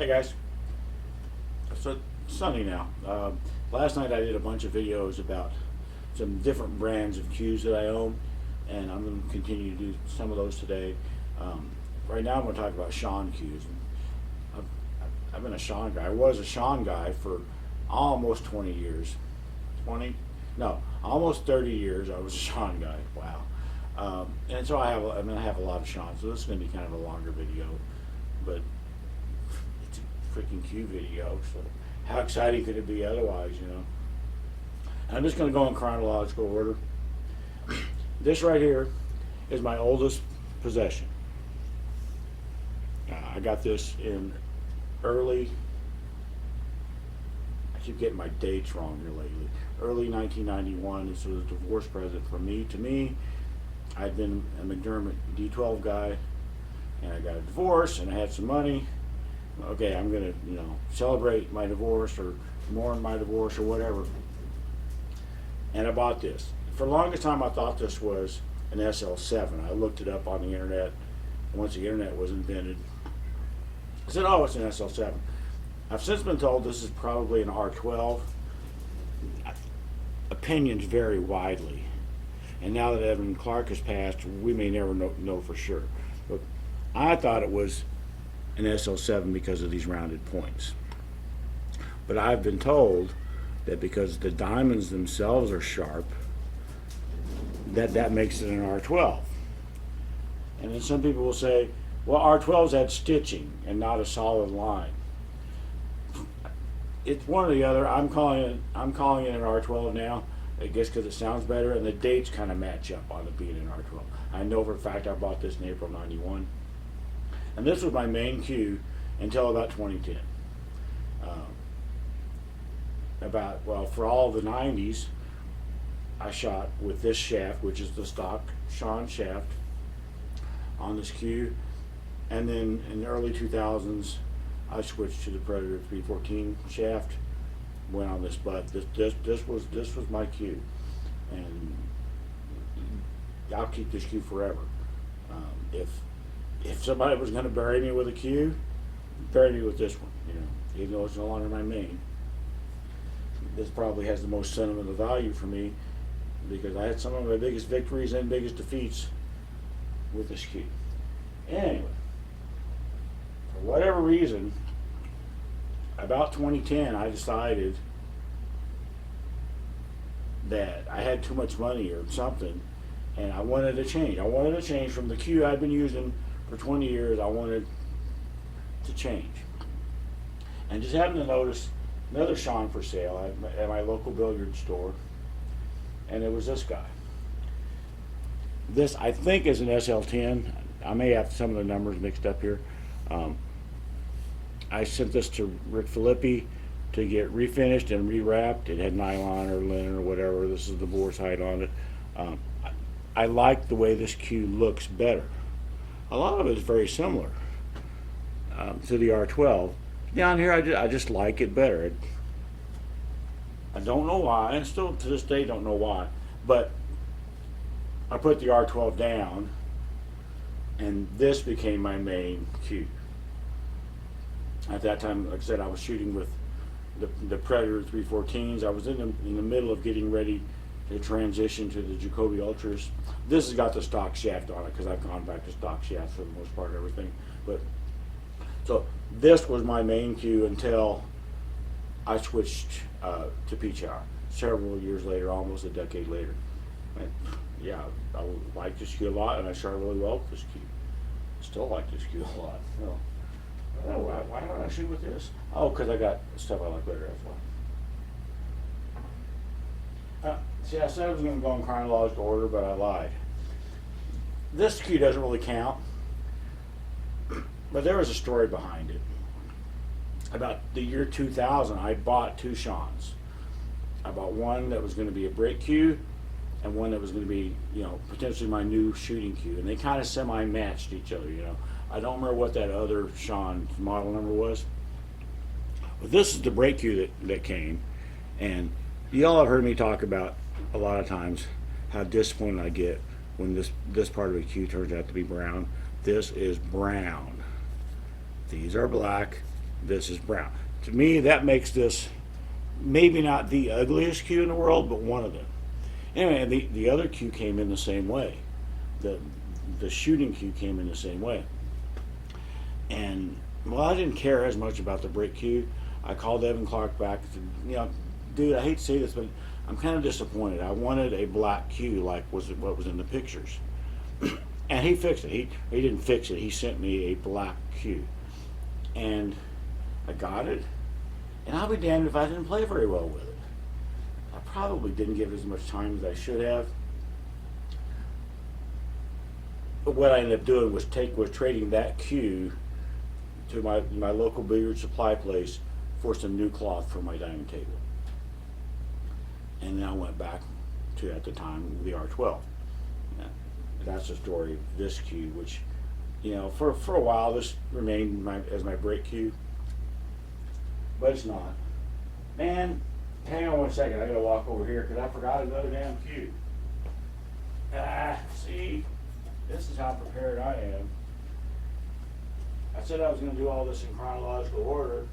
Hey guys, so it's Sunday now. Last night I did a bunch of videos about some different brands of cues that I own, and I'm going to continue to do some of those today. Right now I'm going to talk about Schon cues. I've been a Schon guy. I was a Schon guy for almost 20 years. 20? No, almost 30 years I was a Schon guy. Wow. And so I have a lot of Schon, so this is going to be kind of a longer video, but it's a freaking cue video, so how exciting could it be otherwise, you know? And I'm just going to go in chronological order. This right here is my oldest possession. I got this in early, I keep getting my dates wrong here lately, early 1991. This was a divorce present from me to me. I'd been a McDermott D12 guy, and I got a divorce, and I had some money. Okay, I'm gonna, celebrate my divorce or mourn my divorce or whatever. And I bought this. For the longest time, I thought this was an SL7. I looked it up on the internet. Once the internet was invented, I said, "Oh, it's an SL7." I've since been told this is probably an R12. Opinions vary widely. And now that Evan Clark has passed, we may never know for sure. But I thought it was an SL7 because of these rounded points. But I've been told that because the diamonds themselves are sharp, that makes it an R12. And then some people will say, well, R12s had stitching and not a solid line. It's one or the other. I'm calling it an R12 now. I guess because it sounds better, and the dates kind of match up on it being an R12. I know for a fact I bought this in April '91, and this was my main cue until about 2010. For all the '90s, I shot with this shaft, which is the stock Schon shaft, on this cue, and then in the early 2000s, I switched to the Predator 314 shaft. Went on this butt. This was my cue, and I'll keep this cue forever. If somebody was going to bury me with a cue, bury me with this one. Even though it's no longer my main. This probably has the most sentimental value for me because I had some of my biggest victories and biggest defeats with this cue. Anyway, for whatever reason, about 2010, I decided that I had too much money or something, and I wanted to change. I wanted to change from the cue I'd been using for 20 years. I wanted to change. And just happened to notice another Schon for sale at my local billiard store, and it was this guy. This, I think, is an SL10. I may have some of the numbers mixed up here. I sent this to Rick Filippi to get refinished and rewrapped. It had nylon or linen or whatever. This is the boar's height on it. I like the way this cue looks better. A lot of it is very similar to the R12. Down here, I just like it better. I don't know why, and still to this day don't know why, but I put the R12 down, and this became my main cue. At that time, like I said, I was shooting with the Predator 314s. I was in the middle of getting ready to transition to the Jacoby Ultras. This has got the stock shaft on it because I've gone back to stock shafts for the most part of everything. But so this was my main cue until I switched to Peach Hour several years later, almost a decade later. And yeah, I like this cue a lot, and I shot really well with this cue. Still like this cue a lot. Why don't I shoot with this? Oh, because I got stuff I like better, that's why. See, I said I was going to go in chronological order, but I lied. This cue doesn't really count, but there was a story behind it. About the year 2000, I bought two Shons. I bought one that was going to be a break cue, and one that was going to be, potentially my new shooting cue, and they kind of semi-matched each other, I don't remember what that other Schon model number was. But this is the break cue that came, and y'all have heard me talk about a lot of times how disappointed I get when this part of the cue turns out to be brown. This is brown. These are black. This is brown. To me, that makes this maybe not the ugliest cue in the world, but one of them. Anyway, the other cue came in the same way. The shooting cue came in the same way. And well, I didn't care as much about the brick cue. I called Evan Clark back and said, dude, I hate to say this, but I'm kind of disappointed. I wanted a black cue like was what was in the pictures. And he fixed it. He didn't fix it. He sent me a black cue. And I got it. And I'll be damned if I didn't play very well with it. I probably didn't give it as much time as I should have. But what I ended up doing was trading that cue to my local billiard supply place for some new cloth for my dining table. And then I went back to, at the time, the R12. Now, that's the story of this cue, which, for a while this remained as my break cue, but it's not. Man, hang on one second. I gotta walk over here because I forgot another damn cue. See, this is how prepared I am. I said I was gonna do all this in chronological order,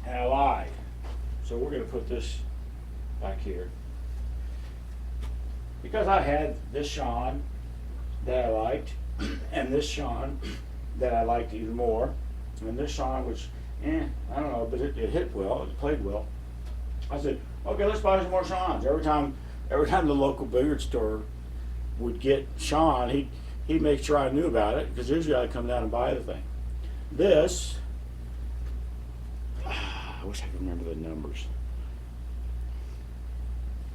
and I lied. So we're gonna put this back here. Because I had this Schon that I liked, and this Schon that I liked even more, and this Schon which, I don't know, but it hit well, it played well. I said, okay, let's buy some more Shons. Every time the local billiard store would get Schon, he'd make sure I knew about it, because usually I'd come down and buy the thing. This, I wish I could remember the numbers.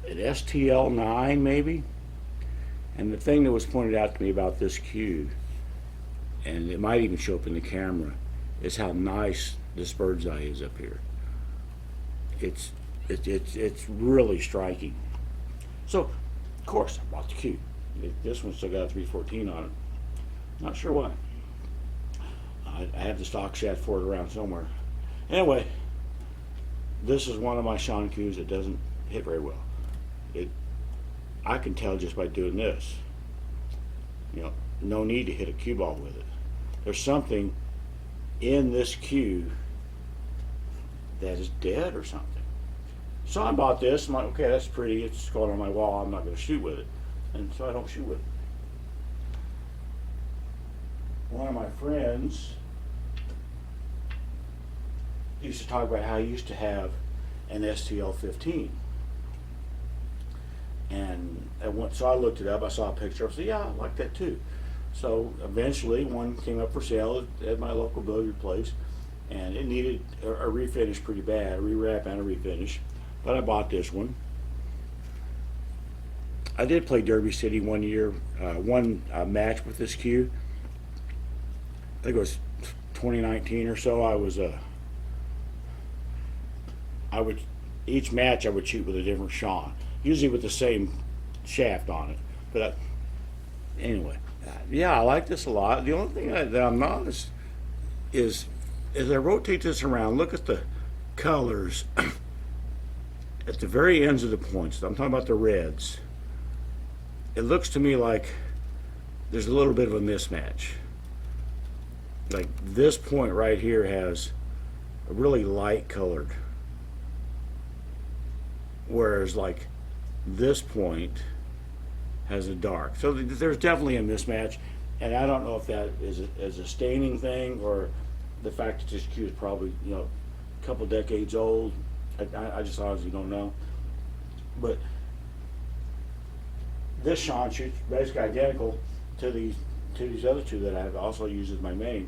An STL9 maybe? And the thing that was pointed out to me about this cue, and it might even show up in the camera, is how nice this bird's eye is up here. It's really striking. So, of course, I bought the cue. This one still got a 314 on it. Not sure why. I have the stock shaft for it around somewhere. Anyway, this is one of my Schon cues that doesn't hit very well. I can tell just by doing this. No need to hit a cue ball with it. There's something in this cue that is dead or something. So I bought this. I'm like, okay, that's pretty. It's going on my wall. I'm not going to shoot with it. And so I don't shoot with it. One of my friends used to talk about how he used to have an STL15. And so I looked it up. I saw a picture. I said, yeah, I like that too. So eventually one came up for sale at my local billiard place, and it needed a refinish pretty bad, a rewrap and a refinish. But I bought this one. I did play Derby City one year, one match with this cue. I think it was 2019 or so. Each match I would shoot with a different Schon, usually with the same shaft on it. But anyway, yeah, I like this a lot. The only thing that I'm not is as I rotate this around, look at the colors at the very ends of the points. I'm talking about the reds. It looks to me like there's a little bit of a mismatch. Like this point right here has a really light colored, whereas like this point has a dark. So there's definitely a mismatch, and I don't know if that is a staining thing or the fact that this cue is probably a couple decades old. I just honestly don't know. But this Schon shoots basically identical to these other two that I've also used as my main.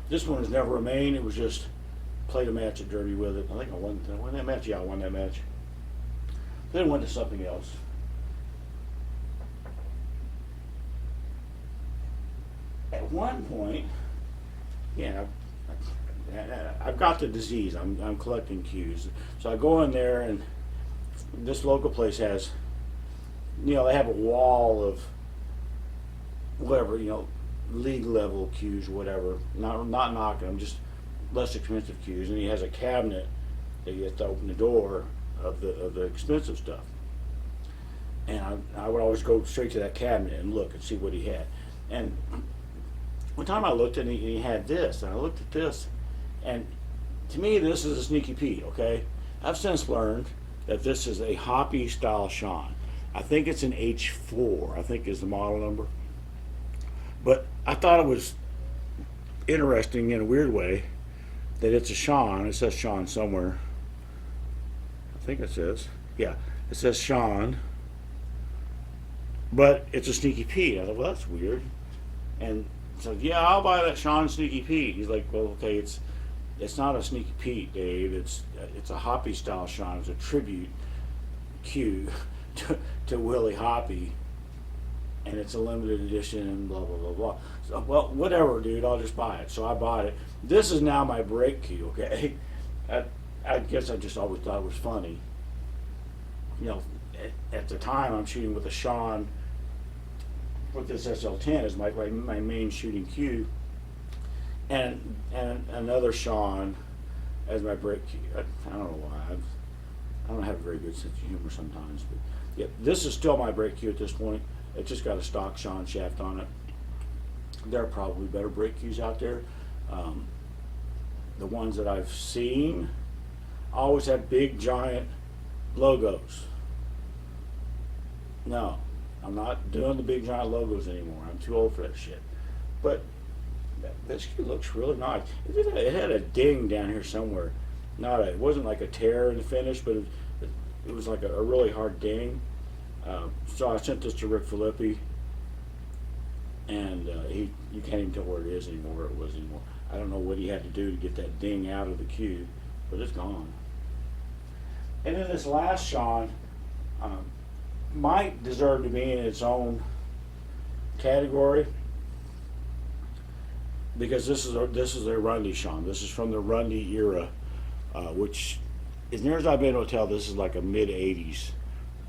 This one was never a main. It was just played a match at Derby with it. I think I won that match. Yeah, I won that match. Then went to something else. At one point, I've got the disease. I'm collecting cues. So I go in there, and this local place has, they have a wall of whatever, league level cues or whatever. Not knocking them, just less expensive cues. And he has a cabinet that you have to open the door of the expensive stuff. And I would always go straight to that cabinet and look and see what he had. And one time I looked at it and he had this, and I looked at this, and to me this is a sneaky Pete. Okay, I've since learned that this is a Hoppy style Schon. I think it's an H4. I think is the model number. But I thought it was interesting in a weird way that it's a Schon. It says Schon somewhere. I think it says, yeah, it says Schon, but it's a Sneaky Pete. I thought, well, that's weird. And so, yeah, I'll buy that Schon Sneaky Pete. He's like, well, okay, it's not a Sneaky Pete, Dave. It's a Hoppy style Schon. It's a tribute cue to Willie Hoppy, and it's a limited edition and blah blah blah blah. So, well, whatever, dude. I'll just buy it. So I bought it. This is now my brake cue. Okay, I guess I just always thought it was funny. You know, at the time I'm shooting with a Schon with this SL10 as my main shooting cue, and another Schon as my brake cue. I don't know why. I don't have a very good sense of humor sometimes, but yeah, this is still my brake cue at this point. It just got a stock Schon shaft on it. There are probably better brake cues out there. The ones that I've seen always have big giant logos. No, I'm not doing the big giant logos anymore. I'm too old for that shit. But this cue looks really nice. It had a ding down here somewhere. It wasn't like a tear in the finish, but it was like a really hard ding. So I sent this to Rick Filippi, and you can't even tell where it is anymore, where it was anymore. I don't know what he had to do to get that ding out of the cue, but it's gone. And then this last Schon might deserve to be in its own category, because this is a Rundy Schon. This is from the Rundy era, which, as near as I've been able to tell, this is like a mid-'80s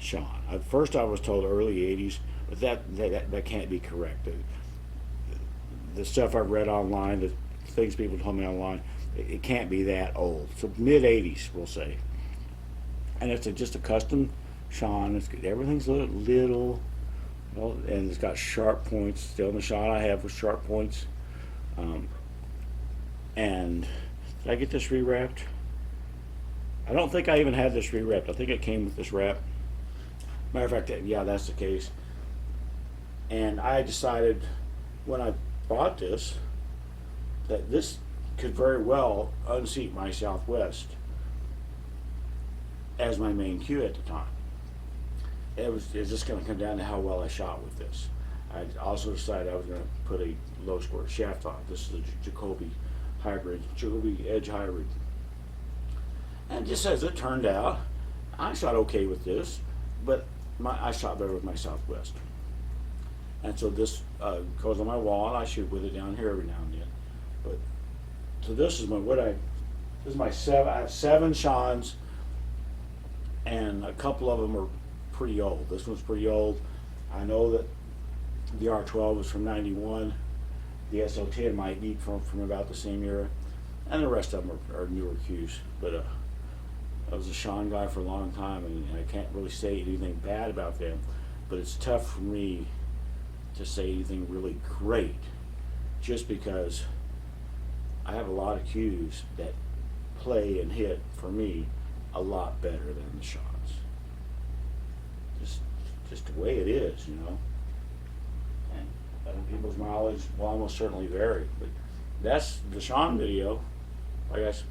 Schon. At first I was told early 80s, but that can't be correct. The stuff I've read online, the things people told me online, it can't be that old. So mid-'80s, we'll say. And it's just a custom Schon. Everything's little, well, and it's got sharp points. Still in the Schon I have with sharp points. And did I get this rewrapped? I don't think I even had this rewrapped. I think it came with this wrap. Matter of fact, yeah, that's the case. And I decided when I bought this that this could very well unseat my Southwest as my main cue at the time. It's just going to come down to how well I shot with this. I also decided I was going to put a low squirt shaft on it. This is the Jacoby Edge Hybrid. And just as it turned out, I shot okay with this, but I shot better with my Southwest. And so this goes on my wall, and I shoot with it down here every now and then. But so this is my seven. I have 7 Shons, and a couple of them are pretty old. This one's pretty old. I know that the R12 is from '91. The SL10 might be from about the same era, and the rest of them are newer cues. But I was a Schon guy for a long time, and I can't really say anything bad about them. But it's tough for me to say anything really great, just because I have a lot of cues that play and hit for me a lot better than the Shons. Just the way it is, you know. And other people's mileage will almost certainly vary. But that's the Schon video. I guess